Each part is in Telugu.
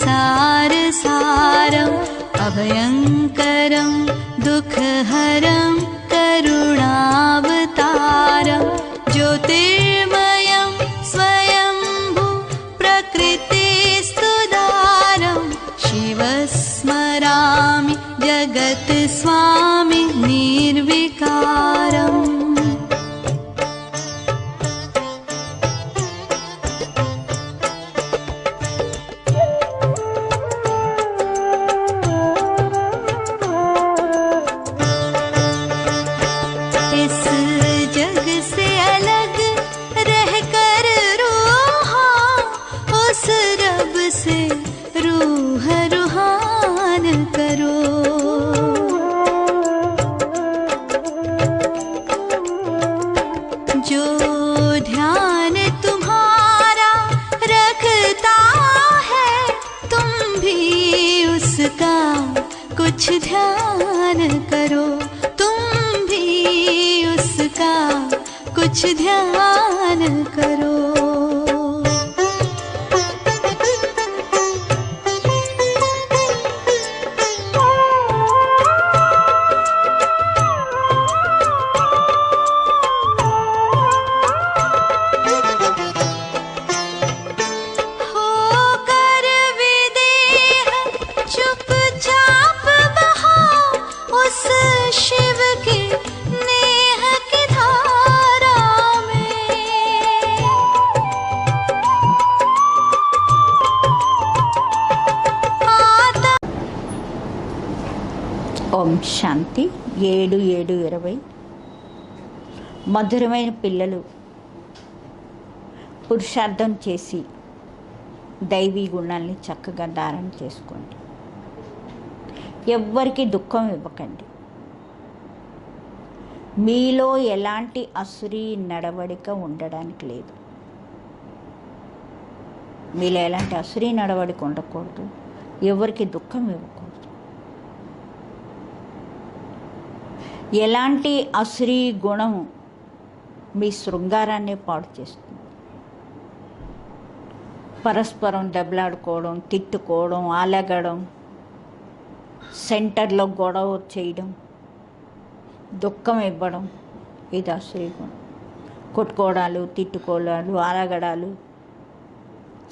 सारसारम् अभयङ्करं दुःखहरं करुणावतारं ज्योतिर्मयं स्वयंभू प्रकृतिस्तुदारं शिवस्मरामि जगत्स्वामि निर्विकारम्। जो ध्यान तुम्हारा रखता है तुम भी उसका कुछ ध्यान करो, तुम भी उसका कुछ ध्यान करो। ఓం శాంతి 7/7/20 మధురమైన పిల్లలు పురుషార్థం చేసి దైవీ గుణాల్ని చక్కగా ధారణ చేసుకోండి. ఎవ్వరికి దుఃఖం ఇవ్వకండి. మీలో ఎలాంటి అసురీ నడవడిక ఉండడానికి లేదు. మీలో ఎలాంటి అసురీ నడవడిక ఉండకూడదు. ఎవరికి దుఃఖం ఇవ్వకూడదు. ఎలాంటి అసురీ గుణం మీ శృంగారాన్ని పాడు చేస్తుంది. పరస్పరం దెబ్బలాడుకోవడం, తిట్టుకోవడం, ఆలగడం, సెంటర్లో గొడవ చేయడం, దుఃఖం ఇవ్వడం, ఇది అసురీ గుణం. కొట్టుకోవడాలు, తిట్టుకోవడాలు, ఆలగడాలు,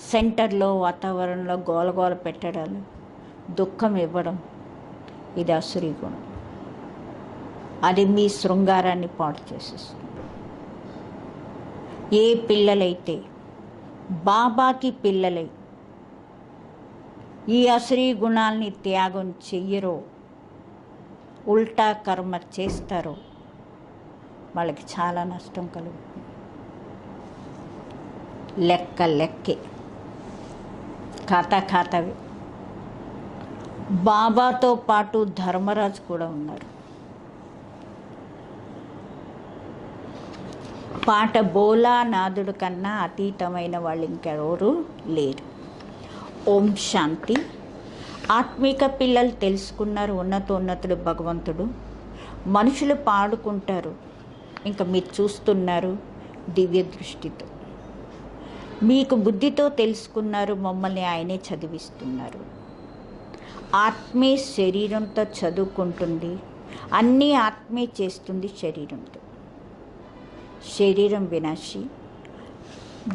సెంటర్లో వాతావరణంలో గోలగోల పెట్టడాలు, దుఃఖం ఇవ్వడం, ఇది అసురీ గుణం. అది మీ శృంగారాన్ని పాడు చేసేస్తుంది. ఏ పిల్లలైతే బాబాకి పిల్లలై ఈ అసురీ గుణాల్ని త్యాగం చెయ్యరో, ఉల్టా కర్మ చేస్తారో, వాళ్ళకి చాలా నష్టం కలుగుతుంది. లెక్కే ఖాతావే. బాబాతో పాటు ధర్మరాజు కూడా ఉన్నారు. పాట బోలానాథుడు కన్నా అతీతమైన వాళ్ళు ఇంకెవరు లేరు. ఓం శాంతి. ఆత్మీక పిల్లలు తెలుసుకున్నారు ఉన్నతుడు భగవంతుడు. మనుషులు పాడుకుంటారు, ఇంకా మీరు చూస్తున్నారు దివ్య దృష్టితో. మీకు బుద్ధితో తెలుసుకున్నారు, మమ్మల్ని ఆయనే చదివిస్తున్నారు. ఆత్మే శరీరంతో చదువుకుంటుంది, అన్నీ ఆత్మే చేస్తుంది శరీరంతో. శరీరం వినాశి,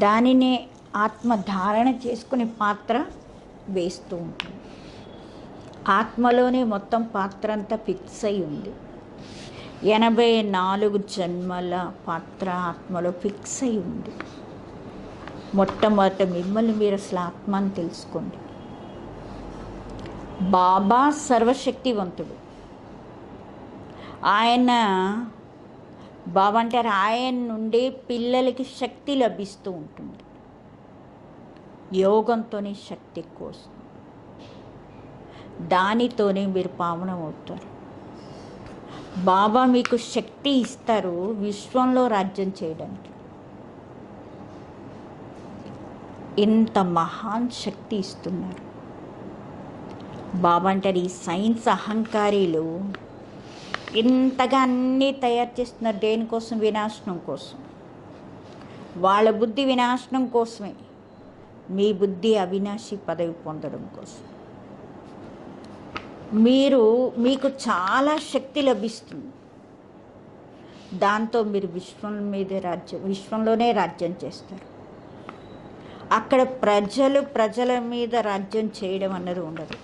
దానినే ఆత్మ ధారణ చేసుకునే పాత్ర వేస్తూ ఉంటుంది. ఆత్మలోనే మొత్తం పాత్ర అంతా ఫిక్స్ అయి ఉంది. 84 జన్మల పాత్ర ఆత్మలో ఫిక్స్ అయి ఉంది. మొట్టమొదట మిమ్మల్ని మీరు అసలు ఆత్మ అని తెలుసుకోండి. బాబా సర్వశక్తివంతుడు. ఆయన బాబా అంటారు, ఆయన నుండి పిల్లలకి శక్తి లభిస్తూ ఉంటుంది. యోగంతోనే శక్తి ఎక్కువ వస్తుంది. దానితోనే మీరు పావనం అవుతారు. బాబా మీకు శక్తి ఇస్తారు విశ్వంలో రాజ్యం చేయడానికి. ఇంత మహాన్ శక్తి ఇస్తున్నారు. బాబా అంటారు, ఈ సైన్స్ అహంకారీలు ఇంతగా అన్నీ తయారు చేస్తున్నారు. దేనికోసం? వినాశనం కోసం. వాళ్ళ బుద్ధి వినాశనం కోసమే. మీ బుద్ధి అవినాశి పదవి పొందడం కోసం. మీకు చాలా శక్తి లభిస్తుంది. దాంతో మీరు విశ్వంలోనే రాజ్యం చేస్తారు. అక్కడ ప్రజల మీద రాజ్యం చేయడం అన్నది ఉండదు.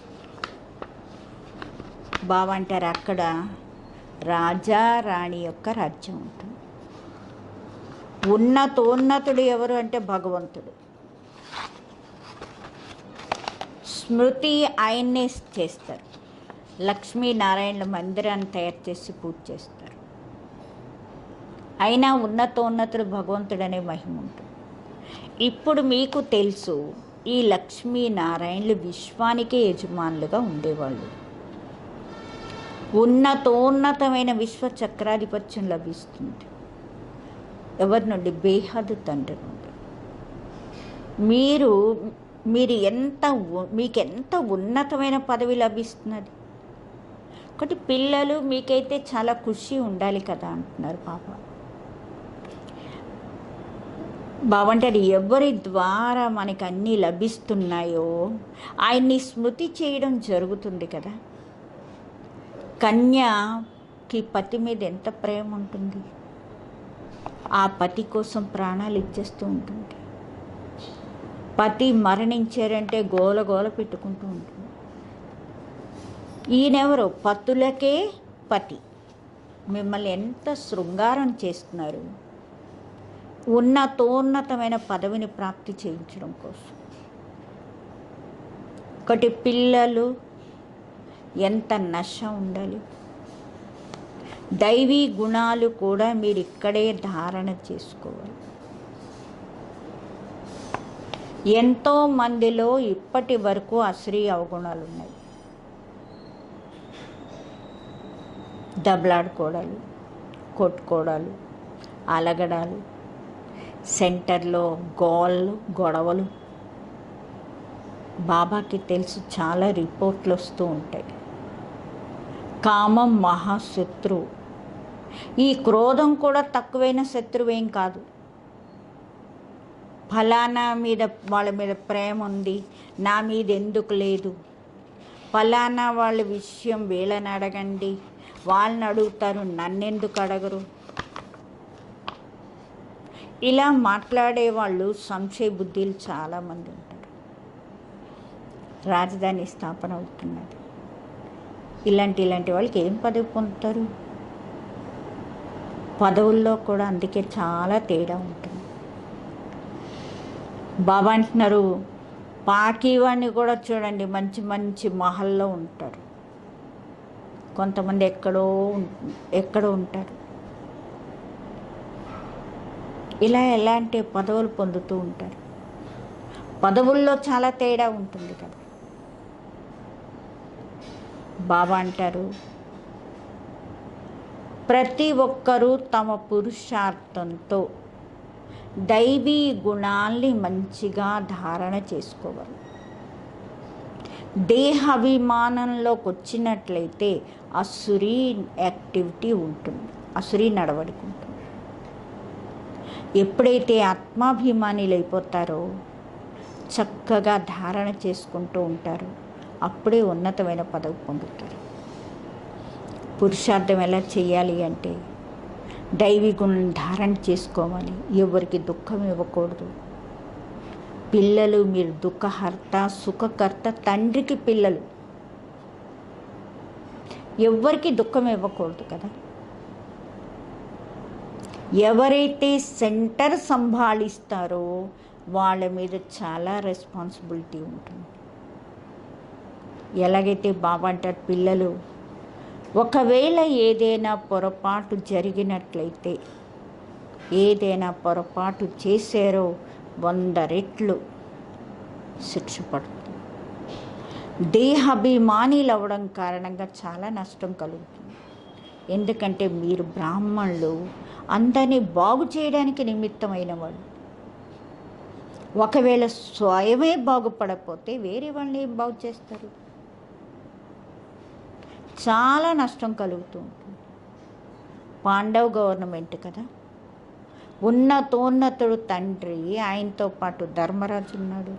బాబా అంటారు అక్కడ రాజా రాణి యొక్క రాజ్యం ఉంటుంది. ఉన్నతోన్నతుడు ఎవరు అంటే భగవంతుడు. స్మృతి ఆయన్నే చేస్తారు. లక్ష్మీనారాయణల మందిరాన్ని తయారు చేసి పూజ చేస్తారు. అయినా ఉన్నతోన్నతుడు భగవంతుడు అనే మహిమ ఉంటుంది. ఇప్పుడు మీకు తెలుసు, ఈ లక్ష్మీనారాయణలు విశ్వానికే యజమానులుగా ఉండేవాళ్ళు. ఉన్నతోన్నతమైన విశ్వ చక్రాధిపత్యం లభిస్తుంది. ఎవరి నుండి? బేహద్దు తండ్రి నుండి. మీకెంత ఉన్నతమైన పదవి లభిస్తున్నది. ఒకటి పిల్లలు మీకైతే చాలా ఖుషి ఉండాలి కదా అంటున్నారు బాబా అంటారు ఎవరి ద్వారా మనకు అన్నీ లభిస్తున్నాయో ఆయన్ని స్మృతి చేయడం జరుగుతుంది కదా. కన్యకి పతి మీద ఎంత ప్రేమ ఉంటుంది. ఆ పతి కోసం ప్రాణాలు ఇచ్చేస్తూ ఉంటుంది. పతి మరణించారంటే గోల పెట్టుకుంటూ ఉంటుంది. ఈయనెవరో పతులకే పతి. మిమ్మల్ని ఎంత శృంగారం చేస్తున్నారు. ఉన్నతోన్నతమైన పదవిని ప్రాప్తి చేయించడం కోసం. ఒకటి పిల్లలు ఎంత నశ ఉండాలి. దైవీ గుణాలు కూడా మీరు ఇక్కడే ధారణ చేసుకోవాలి. ఎంతో మందిలో ఇప్పటి వరకు అశ్రీ అవగుణాలు ఉన్నాయి. దెబ్బలాడుకోవడాలు, కొట్టుకోవడాలు, అలగడాలు, సెంటర్లో గొడవలు. బాబాకి తెలుసు, చాలా రిపోర్ట్లు వస్తూ ఉంటాయి. కామం మహాశత్రువు. ఈ క్రోధం కూడా తక్కువైన శత్రువేం కాదు. ఫలానా మీద వాళ్ళ మీద ప్రేమ ఉంది, నా మీద ఎందుకు లేదు, ఫలానా వాళ్ళ విషయం వీళ్ళని అడగండి, వాళ్ళని అడుగుతారు, నన్నెందుకు అడగరు. ఇలా మాట్లాడే వాళ్ళు సంశయ బుద్ధిలు చాలామంది ఉంటారు. రాజధాని స్థాపన అవుతున్నది. ఇలాంటి వాళ్ళకి ఏం పదవి పొందుతారు? పదవుల్లో కూడా అందుకే చాలా తేడా ఉంటుంది. బాబా అంటున్నారు పాకీవాణ్ణి కూడా చూడండి, మంచి మంచి మహల్లో ఉంటారు. కొంతమంది ఎక్కడో ఉంటారు. ఇలా ఎలాంటి పదవులు పొందుతూ ఉంటారు. పదవుల్లో చాలా తేడా ఉంటుంది కదా. బాబా అంటారు ప్రతి ఒక్కరూ తమ పురుషార్థంతో దైవీ గుణాల్ని మంచిగా ధారణ చేసుకోవాలి. దేహాభిమానంలోకి వచ్చినట్లయితే అసురీ యాక్టివిటీ ఉంటుంది, అసురీ నడవడిక ఉంటుంది. ఎప్పుడైతే ఆత్మాభిమానులు అయిపోతారో, చక్కగా ధారణ చేసుకుంటూ ఉంటారో, అప్పుడే ఉన్నతమైన పదవి పొందుతారు. పురుషార్థం ఎలా చేయాలి అంటే దైవీ గుణం ధారణ చేసుకోవాలి. ఎవరికి దుఃఖం ఇవ్వకూడదు. పిల్లలు మీరు దుఃఖహర్త సుఖకర్త, తండ్రికి పిల్లలు. ఎవరికి దుఃఖం ఇవ్వకూడదు కదా. ఎవరైతే సెంటర్ సంభాళిస్తారో వాళ్ళ మీద చాలా రెస్పాన్సిబిలిటీ ఉంటుంది. ఎలాగైతే బాబా అంటారు పిల్లలు ఒకవేళ ఏదైనా పొరపాటు జరిగినట్లయితే, ఏదైనా పొరపాటు చేశారో 100 రెట్లు శిక్ష పడుతుంది. దేహాభిమానిలు అవ్వడం కారణంగా చాలా నష్టం కలుగుతుంది. ఎందుకంటే మీరు బ్రాహ్మణులు, అందరినీ బాగు చేయడానికి నిమిత్తమైన వాళ్ళు. ఒకవేళ స్వయమే బాగుపడకపోతే వేరే వాళ్ళని ఏం బాగు చేస్తారు? చాలా నష్టం కలుగుతూ ఉంటుంది. పాండవ్ గవర్నమెంట్ కదా, ఉన్నతోన్నతుడు తండ్రి, ఆయనతో పాటు ధర్మరాజు ఉన్నాడు.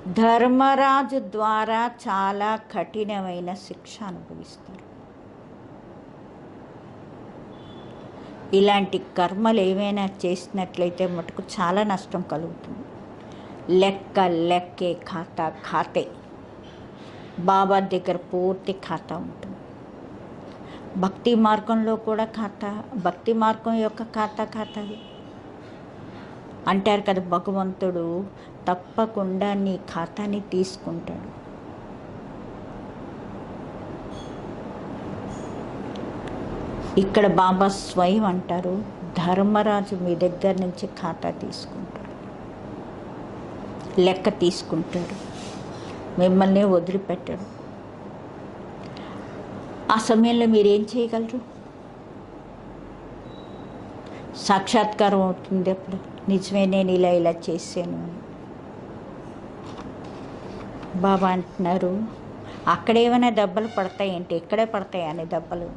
ధర్మరాజు ద్వారా చాలా కఠినమైన శిక్ష అనుభవిస్తారు. ఇలాంటి కర్మలు ఏమైనా చేసినట్లయితే మటుకు చాలా నష్టం కలుగుతుంది. లెక్కే ఖాతే. బాబా దగ్గర పూర్తి ఖాతా ఉంటుంది. భక్తి మార్గంలో కూడా ఖాతా, భక్తి మార్గం యొక్క ఖాతాది అంటారు కదా, భగవంతుడు తప్పకుండా నీ ఖాతాని తీసుకుంటాడు. ఇక్కడ బాబా స్వయం అంటారు, ధర్మరాజు మీ దగ్గర నుంచి ఖాతా తీసుకుంటాడు, లెక్క తీసుకుంటాడు, మిమ్మల్ని వదిలిపెట్టాడు. ఆ సమయంలో మీరేం చేయగలరు? సాక్షాత్కారం అవుతుంది అప్పుడు, నిజమే నేను ఇలా చేశాను అని. బాబా అంటున్నారు, అక్కడేమైనా దెబ్బలు పడతాయంటే ఇక్కడే పడతాయి అనే దెబ్బలు.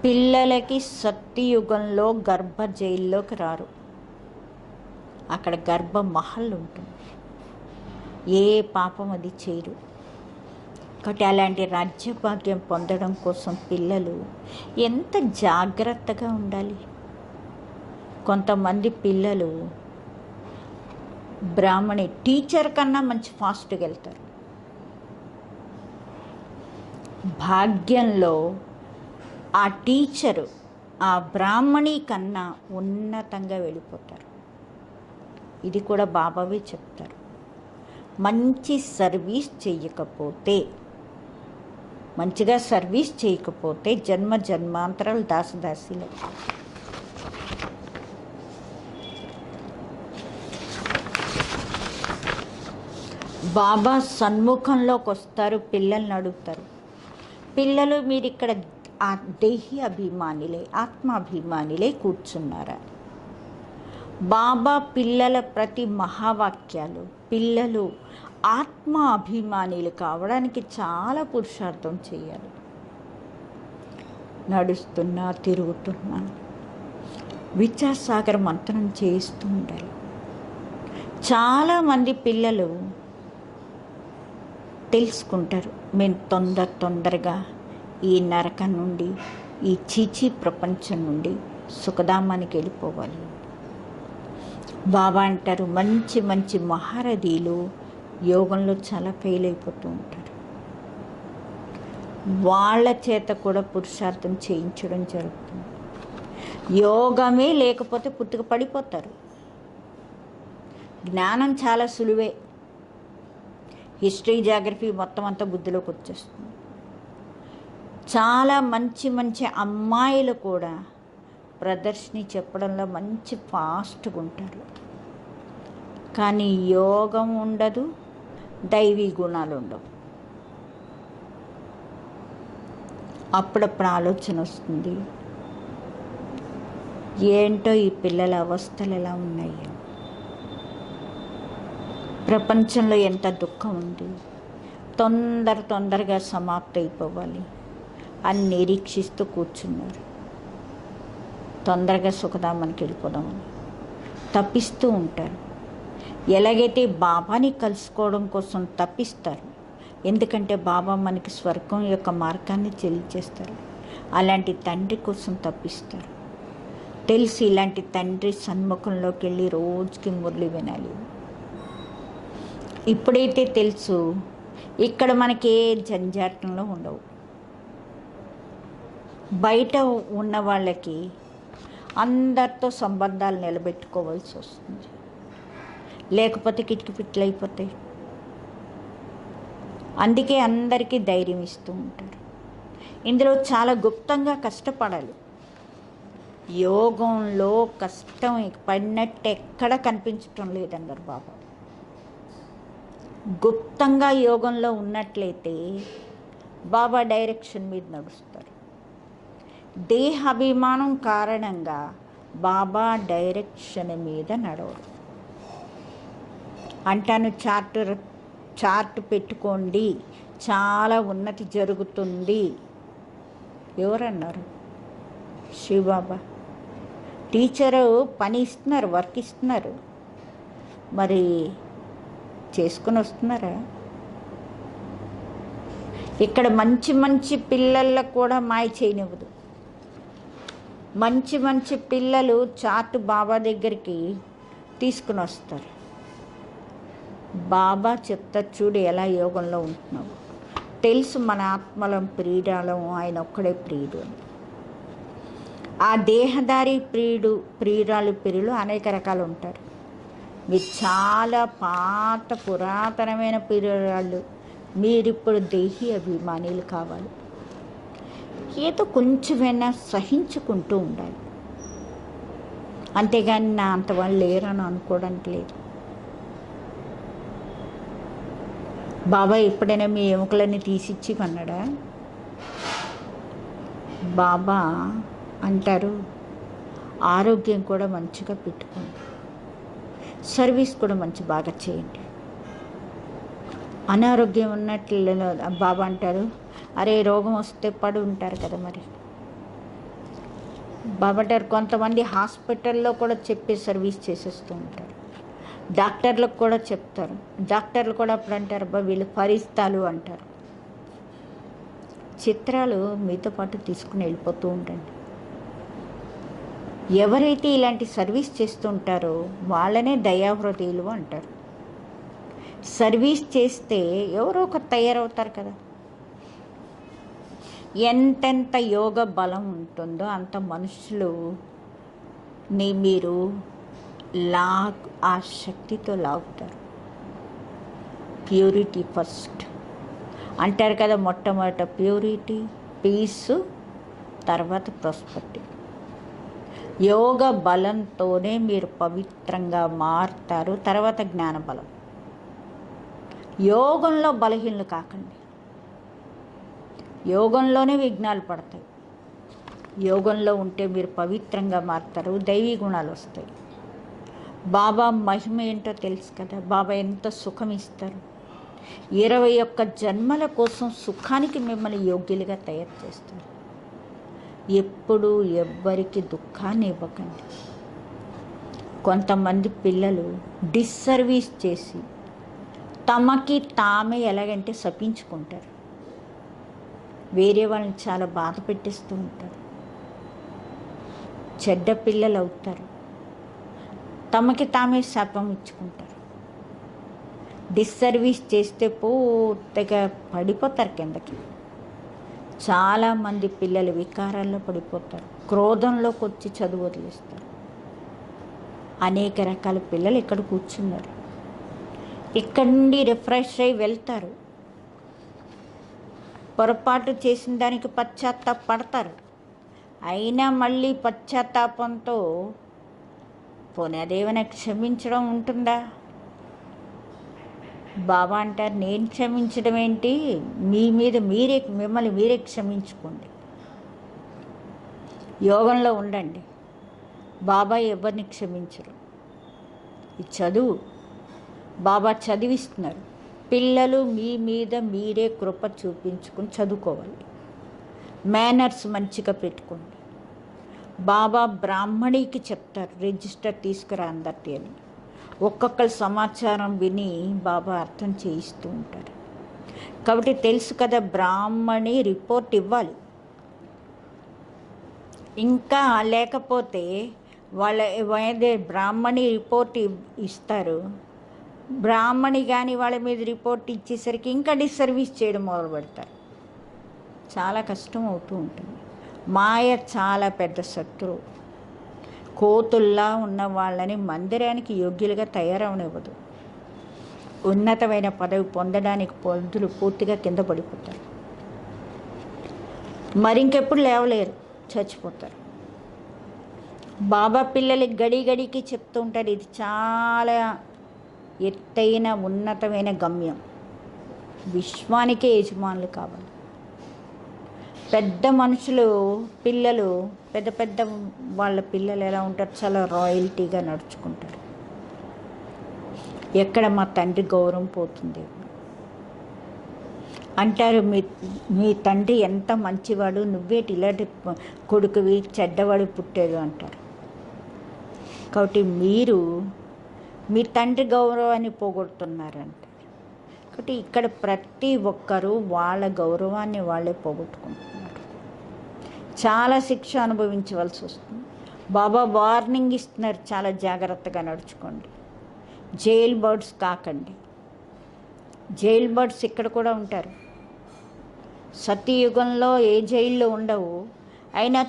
పిల్లలకి సత్యయుగంలో గర్భ జైల్లోకి రారు, అక్కడ గర్భ మహల్ ఉంటుంది, ఏ పాపం అది చేయరు. కాబట్టి అలాంటి రాజ్యభాగ్యం పొందడం కోసం పిల్లలు ఎంత జాగ్రత్తగా ఉండాలి. కొంతమంది పిల్లలు బ్రాహ్మణి టీచర్ కన్నా మంచి ఫాస్ట్గా వెళ్తారు. భాగ్యంలో ఆ టీచరు ఆ బ్రాహ్మణి కన్నా ఉన్నతంగా వెళ్ళిపోతారు. ఇది కూడా బాబావే చెప్తారు. మంచి సర్వీస్ చేయకపోతే, మంచిగా సర్వీస్ చేయకపోతే జన్మ జన్మాంతరాలు దాసదాసీలే. బాబా సన్ముఖంలోకి వస్తారు, పిల్లల్ని అడుగుతారు, పిల్లలు మీరు ఇక్కడ ఆ దేహి అభిమానిలే, ఆత్మాభిమానిలే కూర్చున్నారా? బాబా పిల్లల ప్రతి మహావాక్యాలు, పిల్లలు ఆత్మ అభిమానులు కావడానికి చాలా పురుషార్థం చేయాలి. నడుస్తున్నా తిరుగుతున్నా విద్యాసాగర్ మంత్రం చేస్తూ ఉండాలి. చాలామంది పిల్లలు తెలుసుకుంటారు, మేము తొందరగా ఈ నరకం నుండి, ఈ చీచీ ప్రపంచం నుండి సుఖధామానికి వెళ్ళిపోవాలి. బాబా అంటారు, మంచి మంచి మహారథీలు యోగంలో చాలా ఫెయిల్ అయిపోతూ ఉంటారు. వాళ్ళ చేత కూడా పురుషార్థం చేయించడం జరుగుతుంది. యోగమే లేకపోతే పుట్టుక పడిపోతారు. జ్ఞానం చాలా సులువే, హిస్టరీ జాగ్రఫీ మొత్తం అంతా బుద్ధిలోకి వచ్చేస్తుంది. చాలా మంచి మంచి అమ్మాయిలు కూడా ప్రదర్శిని చెప్పడంలో మంచి ఫాస్ట్గా ఉంటారు. కానీ యోగం ఉండదు, దైవీ గుణాలు ఉండవు. అప్పుడప్పుడు ఆలోచన వస్తుంది, ఏంటో ఈ పిల్లల అవస్థలు ఎలా ఉన్నాయి, ప్రపంచంలో ఎంత దుఃఖం ఉంది, తొందరగా సమాప్తి అయిపోవాలి అని నిరీక్షిస్తూ కూర్చున్నారు. తొందరగా సుఖధామానికి వెళ్ళిపోదామని తప్పిస్తూ ఉంటారు. ఎలాగైతే బాబాని కలుసుకోవడం కోసం తప్పిస్తారు, ఎందుకంటే బాబా మనకి స్వర్గం యొక్క మార్గాన్ని తెలియజేస్తారు, అలాంటి తండ్రి కోసం తప్పిస్తారు. తెలిసి ఇలాంటి తండ్రి సన్ముఖంలోకి వెళ్ళి రోజుకి మురళి వినాలి. ఇప్పుడైతే తెలుసు, ఇక్కడ మనకి ఏ జంజాటంలో ఉండవు. బయట ఉన్న వాళ్ళకి అందరితో సంబంధాలు నిలబెట్టుకోవాల్సి వస్తుంది, లేకపోతే కిటికిపిట్లు అయిపోతాయి. అందుకే అందరికీ ధైర్యం ఇస్తూ ఉంటారు. ఇందులో చాలా గుప్తంగా కష్టపడాలి. యోగంలో కష్టం పడినట్టు ఎక్కడ కనిపించటం లేదన్నారు బాబా. గుప్తంగా యోగంలో ఉన్నట్లయితే బాబా డైరెక్షన్ మీద నడుస్తారు. దేహాభిమానం కారణంగా బాబా డైరెక్షన్ మీద నడవరు. అంటాను, చార్ట్ పెట్టుకోండి, చాలా ఉన్నతి జరుగుతుంది. ఎవరన్నారు? శివబాబా. టీచరు పని ఇస్తున్నారు, వర్క్ ఇస్తున్నారు. మరి చేసుకుని వస్తున్నారా? ఇక్కడ మంచి మంచి పిల్లలకు కూడా మాయ చేయనివ్వదు. మంచి మంచి పిల్లలు చాటు బాబా దగ్గరికి తీసుకుని వస్తారు. బాబా చెప్తారు, చూడు ఎలా యోగంలో ఉంటున్నావు. తెలుసు మన ఆత్మలం ప్రియురాలం, ఆయన ఒక్కడే ప్రియుడు అని. ఆ దేహదారి ప్రియురాలు అనేక రకాలు ఉంటారు. మీరు చాలా పాత పురాతనమైన ప్రియురాళ్ళు, మీరిప్పుడు దేహి అభిమానులు కావాలి. ఏదో కొంచెమైనా సహించుకుంటూ ఉండాలి. అంతేగాని నా అంత వాళ్ళు లేరని అనుకోవడానికి లేదు. బాబా ఎప్పుడైనా మీ ఎముకలన్నీ తీసిచ్చి అన్నాడా? బాబా అంటారు, ఆరోగ్యం కూడా మంచిగా పెట్టుకోండి, సర్వీస్ కూడా బాగా చేయండి. అనారోగ్యం ఉన్నట్లు బాబా అంటారు, అరే రోగం వస్తే పడి ఉంటారు కదా. మరి బాబా అంటారు, కొంతమంది హాస్పిటల్లో కూడా చెప్పే సర్వీస్ చేసేస్తూ ఉంటారు. డాక్టర్లకు కూడా చెప్తారు. డాక్టర్లు కూడా అప్పుడు అంటారు, అబ్బా వీళ్ళు ఫరిస్తాలు అంటారు. చిత్రాలు మీతో పాటు తీసుకుని వెళ్ళిపోతూ ఉండండి. ఎవరైతే ఇలాంటి సర్వీస్ చేస్తూ ఉంటారో వాళ్ళనే దయాహృదయులు అంటారు. సర్వీస్ చేస్తే ఎవరో ఒకరు తయారవుతారు కదా. ఎంతెంత యోగ బలం ఉంటుందో అంత మనుషులు మీరు ఆ శక్తితో లాగుతారు. ప్యూరిటీ ఫస్ట్ అంటారు కదా, మొట్టమొదట ప్యూరిటీ, పీస్, తర్వాత ప్రాస్పెరిటీ. యోగ బలంతోనే మీరు పవిత్రంగా మారుతారు. తర్వాత జ్ఞాన బలం. యోగంలో బలహీనలు కాకండి. యోగంలోనే విఘ్నాలు పడతాయి. యోగంలో ఉంటే మీరు పవిత్రంగా మారుతారు, దైవీ గుణాలు వస్తాయి. బాబా మహిమ ఏంటో తెలుసు కదా. బాబా ఎంత సుఖం ఇస్తారు. 21 జన్మల కోసం సుఖానికి మిమ్మల్ని యోగ్యులుగా తయారు చేస్తారు. ఎప్పుడు ఎవ్వరికి దుఃఖాన్ని ఇవ్వకండి. కొంతమంది పిల్లలు డిస్సర్వీస్ చేసి తమకి తామే ఎలాగంటే శపించుకుంటారు. వేరే వాళ్ళని చాలా బాధ పెట్టేస్తూ ఉంటారు. చెడ్డ పిల్లలు అవుతారు. తమకి తామే శాపం ఇచ్చుకుంటారు. డిస్సర్వీస్ చేస్తే పూర్తిగా పడిపోతారు కిందకి. చాలామంది పిల్లలు వికారాల్లో పడిపోతారు. క్రోధంలోకి వచ్చి చదువు వదిలేస్తారు. అనేక రకాల పిల్లలు ఇక్కడ కూర్చున్నారు. ఇక్కడ నుండి రిఫ్రెష్ అయి వెళ్తారు. పొరపాటు చేసిన దానికి పశ్చాత్తాపడతారు. అయినా మళ్ళీ పశ్చాత్తాపంతో పోనీ అదేమైనా క్షమించడం ఉంటుందా? బాబా అంటారు, నేను క్షమించడం ఏంటి, మిమ్మల్ని మీరే క్షమించుకోండి. యోగంలో ఉండండి. బాబా ఎవరిని క్షమించరు. ఈ చదువు బాబా చదివిస్తున్నారు. పిల్లలు మీ మీద మీరే కృప చూపించుకుని చదువుకోవాలి. మేనర్స్ మంచిగా పెట్టుకోండి. బాబా బ్రాహ్మణికి చెప్తారు, రిజిస్టర్ తీసుకురా అందరికీ అని. ఒక్కొక్కరు సమాచారం విని బాబా అర్థం చేయిస్తూ ఉంటారు. కాబట్టి తెలుసు కదా, బ్రాహ్మణి రిపోర్ట్ ఇవ్వాలి. ఇంకా లేకపోతే బ్రాహ్మణి రిపోర్ట్ ఇస్తారు. బ్రాహ్మణి కానీ వాళ్ళ మీద రిపోర్ట్ ఇచ్చేసరికి ఇంకా డిస్సర్వీస్ చేయడం మొదలు పెడతారు. చాలా కష్టం అవుతూ ఉంటుంది. మాయ చాలా పెద్ద శత్రువు. కోతుల్లా ఉన్న వాళ్ళని మందిరానికి యోగ్యులుగా తయారవనివ్వదు. ఉన్నతమైన పదవి పొందడానికి పొందులు పూర్తిగా కింద పడిపోతారు. మరింకెప్పుడు లేవలేరు, చచ్చిపోతారు. బాబా పిల్లలకి గడికి చెప్తూ ఉంటారు, ఇది చాలా ఎత్తైన ఉన్నతమైన గమ్యం. విశ్వానికే యజమానులు కావాలి. పెద్ద మనుషులు పిల్లలు, పెద్ద వాళ్ళ పిల్లలు ఎలా ఉంటారు, చాలా రాయల్టీగా నడుచుకుంటారు. ఎక్కడ మా తండ్రి గౌరవం పోతుంది అంటారు. మీ తండ్రి ఎంత మంచివాడు, నువ్వేటి ఇలాంటి కొడుకువి, చెడ్డవాడు పుట్టాడు అంటారు. కాబట్టి మీరు మీ తండ్రి గౌరవాన్ని పోగొడుతున్నారంట. కాబట్టి ఇక్కడ ప్రతి ఒక్కరూ వాళ్ళ గౌరవాన్ని వాళ్ళే పోగొట్టుకుంటున్నారు. చాలా శిక్ష అనుభవించవలసి వస్తుంది. బాబా వార్నింగ్ ఇస్తున్నారు, చాలా జాగ్రత్తగా నడుచుకోండి, జైల్ బర్డ్స్ కాకండి. జైల్ బర్డ్స్ ఇక్కడ కూడా ఉంటారు. సతీయుగంలో ఏ జైల్లో ఉండవు. అయినా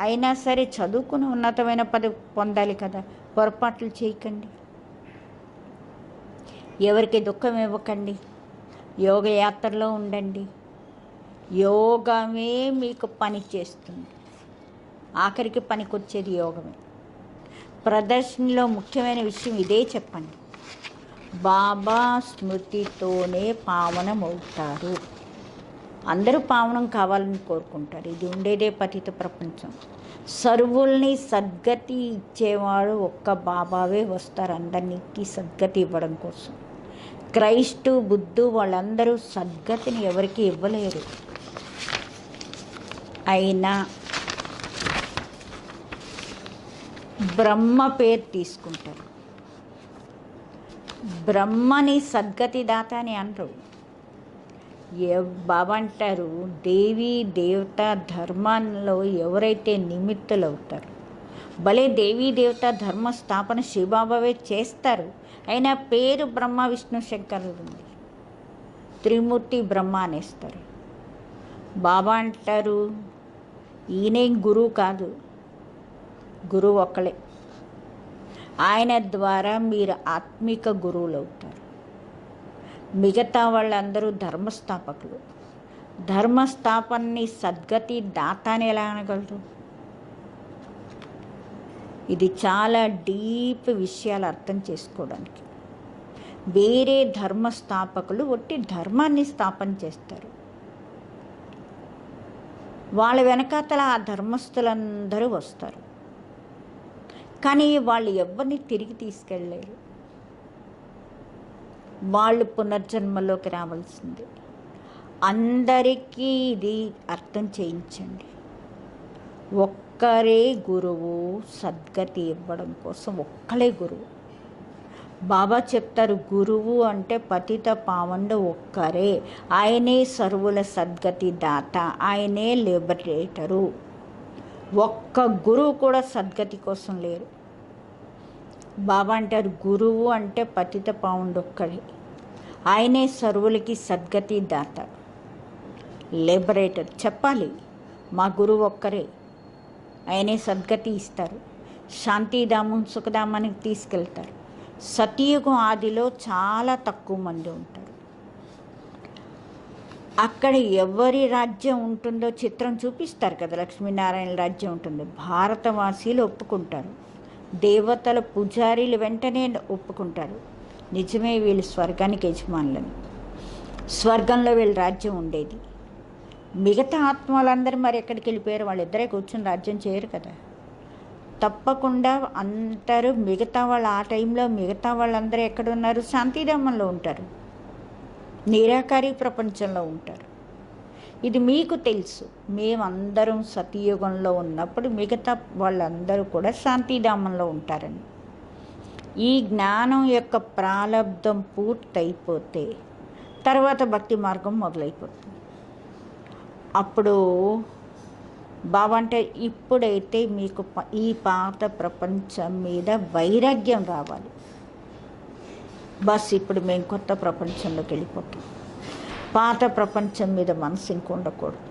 అయినా సరే చదువుకుని ఉన్నతమైన పదవి పొందాలి కదా. పొరపాట్లు చేయకండి, ఎవరికి దుఃఖం ఇవ్వకండి, యోగ యాత్రలో ఉండండి. యోగమే మీకు పని చేస్తుంది, ఆఖరికి పనికొచ్చేది యోగమే. ప్రదర్శనలో ముఖ్యమైన విషయం ఇదే చెప్పండి, బాబా స్మృతితోనే పావనమవుతారు. అందరూ పావనం కావాలని కోరుకుంటారు. ఇది ఉండేదే పతిత ప్రపంచం. సర్వుల్ని సద్గతి ఇచ్చేవాడు ఒక్క బాబావే వస్తారు అందరికీ సద్గతి ఇవ్వడం కోసం. క్రైస్తు, బుద్ధు వాళ్ళందరూ సద్గతిని ఎవరికి ఇవ్వలేరు. అయినా బ్రహ్మ పేరు తీసుకుంటారు. బ్రహ్మని సద్గతి దాత అని అనరు. బాబా అంటారు, దేవీ దేవత ధర్మంలో ఎవరైతే నిమిత్తులు అవుతారు, భలే దేవీ దేవత ధర్మ స్థాపన శివబాబావే చేస్తారు. అయినా పేరు బ్రహ్మ విష్ణు శంకరుడు ఉంది, త్రిమూర్తి బ్రహ్మ అనేస్తారు. బాబా అంటారు, ఈయనేం గురువు కాదు, గురువు ఒక్కలే. ఆయన ద్వారా మీరు ఆత్మిక గురువులు అవుతారు. మిగతా వాళ్ళందరూ ధర్మస్థాపకులు. ధర్మస్థాపనని సద్గతి దాత అని ఎలా అనగలరు? ఇది చాలా డీప్ విషయాలు అర్థం చేసుకోవడానికి. వేరే ధర్మస్థాపకులు ఒట్టి ధర్మాన్ని స్థాపన చేస్తారు. వాళ్ళ వెనకాతల ఆ ధర్మస్థులందరూ వస్తారు, కానీ వాళ్ళు ఎవరిని తిరిగి తీసుకెళ్ళలేరు. వాళ్ళు పునర్జన్మలోకి రావాల్సిందే. అందరికీ ఇది అర్థం చేయించండి. ఒక్కరే గురువు, సద్గతి ఇవ్వడం కోసం ఒక్కలే గురువు. బాబా చెప్తారు, గురువు అంటే పతిత పావనుడు ఒక్కరే, ఆయనే సర్వుల సద్గతి దాత, ఆయనే లిబరేటరు. ఒక్క గురువు కూడా సద్గతి కోసం లేరు. బాబా అంటారు, గురువు అంటే పతిత పావనుడు ఒక్కడే, ఆయనే సర్వులకి సద్గతి దాత, లిబరేటర్. చెప్పాలి, మా గురువు ఒక్కరే, ఆయనే సద్గతి ఇస్తారు, శాంతిధామం సుఖధామానికి తీసుకెళ్తారు. సతయుగం ఆదిలో చాలా తక్కువ మంది ఉంటారు. అక్కడ ఎవరి రాజ్యం ఉంటుందో చిత్రం చూపిస్తారు కదా, లక్ష్మీనారాయణ రాజ్యం ఉంటుంది. భారతవాసీలు ఒప్పుకుంటారు, దేవతల పూజారీలు వెంటనే ఒప్పుకుంటారు, నిజమే వీళ్ళు స్వర్గానికి యజమానులని. స్వర్గంలో వీళ్ళ రాజ్యం ఉండేది. మిగతా ఆత్మలందరూ మరి ఎక్కడికి వెళ్ళిపోయారు? వాళ్ళిద్దరే కూర్చొని రాజ్యం చేయరు కదా. తప్పకుండా అంటారు. మిగతా వాళ్ళు ఆ టైంలో మిగతా వాళ్ళందరూ ఎక్కడున్నారు? శాంతిధామంలో ఉంటారు, నిరాకారి ప్రపంచంలో ఉంటారు. ఇది మీకు తెలుసు. మేమందరం సతయుగంలో ఉన్నప్పుడు మిగతా వాళ్ళందరూ కూడా శాంతిధామంలో ఉంటారని. ఈ జ్ఞానం యొక్క ప్రాలబ్ధం పూర్తయిపోతే తర్వాత భక్తి మార్గం మొదలైపోతుంది. అప్పుడు బాబా అంటే, ఇప్పుడైతే మీకు ఈ పాత ప్రపంచం మీద వైరాగ్యం రావాలి. బస్ ఇప్పుడు మేము కొత్త ప్రపంచంలోకి వెళ్ళిపోతాం. పాత ప్రపంచం మీద మనసు ఇంక ఉండకూడదు.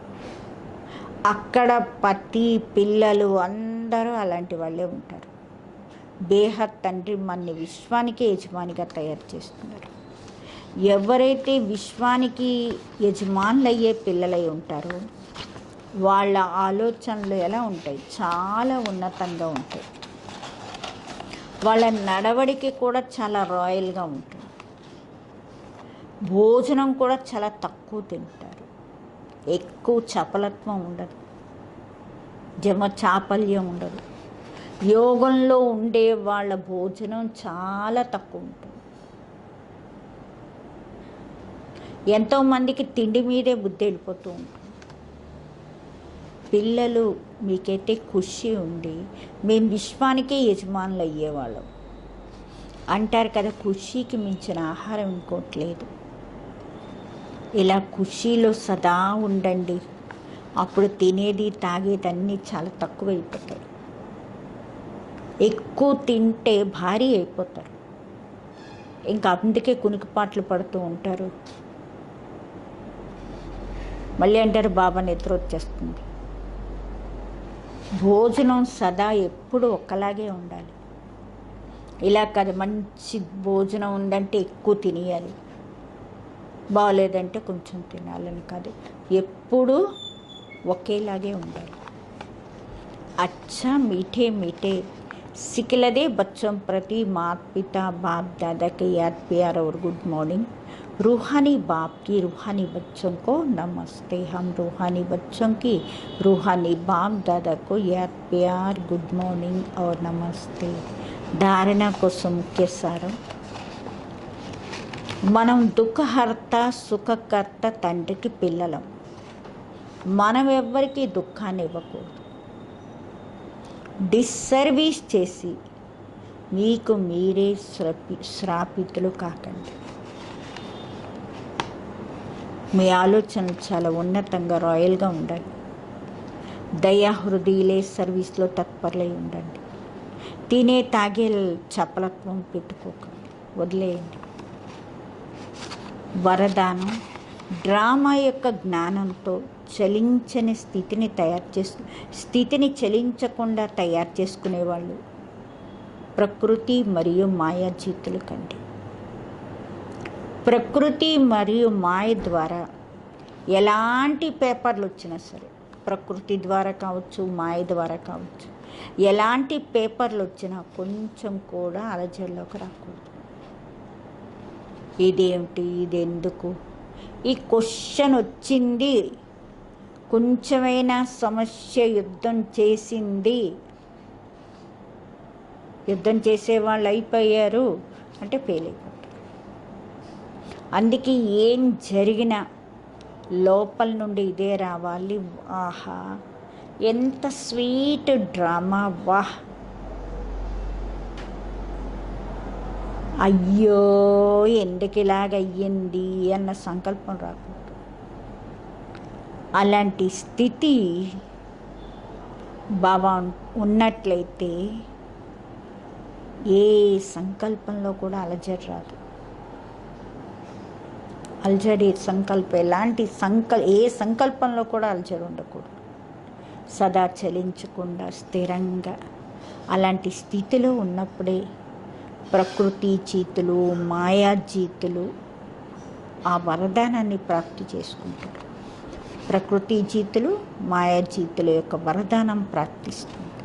అక్కడ పతి పిల్లలు అందరూ అలాంటి వాళ్ళే ఉంటారు. బేహద్ తండ్రి మన విశ్వానికి యజమానిగా తయారు చేస్తున్నారు. ఎవరైతే విశ్వానికి యజమానులు అయ్యే పిల్లలై ఉంటారో వాళ్ళ ఆలోచనలు ఎలా ఉంటాయి? చాలా ఉన్నతంగా ఉంటాయి. వాళ్ళ నడవడికి కూడా చాలా రాయల్గా ఉంటుంది. భోజనం కూడా చాలా తక్కువ తింటారు, ఎక్కువ చపలత్వం ఉండదు, చాపల్యం ఉండదు. యోగంలో ఉండే వాళ్ళ భోజనం చాలా తక్కువ ఉంటుంది. ఎంతోమందికి తిండి మీదే బుద్ధి వెళ్ళిపోతూ ఉంటుంది. పిల్లలు మీకైతే ఖుషి ఉండి మేము విశ్వానికే యజమానులు అయ్యేవాళ్ళం. అంటారు కదా, ఖుషీకి మించిన ఆహారం ఇంకోటి లేదు. ఇలా ఖుషీలో సదా ఉండండి. అప్పుడు తినేది తాగేది అన్నీ చాలా తక్కువ అయిపోతాయి. ఎక్కువ తింటే భారీ అయిపోతారు. ఇంకా అందుకే కునికిపాట్లు పడుతూ ఉంటారు. మళ్ళీ అంటారు బాబా నిద్ర వచ్చేస్తుంది. భోజనం సదా ఎప్పుడు ఒక్కలాగే ఉండాలి. ఇలా కాదు, మంచి భోజనం ఉందంటే ఎక్కువ తినేయాలి, బాగలేదంటే కొంచెం తినాలని కాదు, ఎప్పుడూ ఒకేలాగే ఉండాలి. अच्छा मीठे मीठे सिखलदे बच्चों प्रति माता पिता बाप दादा के याद प्यार और गुड मॉर्निंग. रूहानी बाप की रूहानी बच्चों को नमस्ते. हम रूहानी बच्चों की रूहानी बाप दादा को याद प्यार गुड मॉर्निंग और नमस्ते. धारणा కోసం ముఖ్య సారం. మనం దుఃఖహర్త సుఖకర్త తండ్రికి పిల్లలం. మనం ఎవ్వరికీ దుఃఖాన్ని ఇవ్వకూడదు. డిస్సర్వీస్ చేసి మీకు మీరే శ్రాపితులు కాకండి. మీ ఆలోచనలు చాలా ఉన్నతంగా రాయల్గా ఉండాలి. దయా హృదయలే సర్వీస్లో తత్పరులై ఉండండి. తినే తాగే చపలత్వం పెట్టుకోకండి, వదిలేయండి. వరదానం. డ్రామా యొక్క జ్ఞానంతో చలించని స్థితిని చలించకుండా తయారు చేసుకునేవాళ్ళు ప్రకృతి మరియు మాయాజీతులు కండి. ప్రకృతి మరియు మాయ ద్వారా ఎలాంటి పేపర్లు వచ్చినా సరే, ప్రకృతి ద్వారా కావచ్చు, మాయ ద్వారా కావచ్చు, ఎలాంటి పేపర్లు వచ్చినా కొంచెం కూడా అలజడిలోకి రాకూడదు. ఇదేమిటి, ఇదెందుకు, ఈ క్వశ్చన్ వచ్చింది, కొంచెమైనా సమస్య యుద్ధం చేసింది, యుద్ధం చేసేవాళ్ళు అయిపోయారు అంటే ఫెయిల్ అయిపోతారు. అందుకే ఏం జరిగినా లోపల నుండి ఇదే రావాలి. ఆహా ఎంత స్వీట్ డ్రామా, వాహ్, అయ్యో ఎందుకు ఇలాగయ్యింది అన్న సంకల్పం రాకూడదు. అలాంటి స్థితి బాబా ఉన్నట్లయితే ఏ సంకల్పంలో కూడా అలజడి రాదు. అలజడి సంకల్పం ఎలాంటి ఏ సంకల్పంలో కూడా అలజడి ఉండకూడదు. సదా చలించకుండా స్థిరంగా అలాంటి స్థితిలో ఉన్నప్పుడే ప్రకృతి జీతులు, మాయాజీతులు ఆ వరదానాన్ని ప్రాప్తి చేసుకుంటారు. ప్రకృతి జీతులు, మాయాజీతుల యొక్క వరదానం ప్రాప్తిస్తుంది.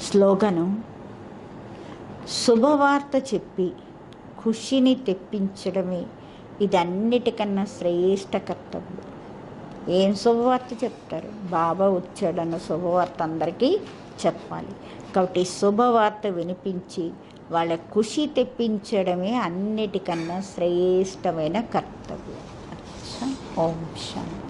స్లోగను. శుభవార్త చెప్పి ఖుషిని తెప్పించడమే ఇది అన్నిటికన్నా శ్రేష్ఠ కర్తవ్యం. ఏం శుభవార్త చెప్తారు? బాబా వచ్చాడన్న శుభవార్త అందరికీ చెప్పాలి. కాబట్టి శుభవార్త వినిపించి వాళ్ళ ఖుషి తెప్పించడమే అన్నిటికన్నా శ్రేష్టమైన కర్తవ్యం. ఓం శాంతి.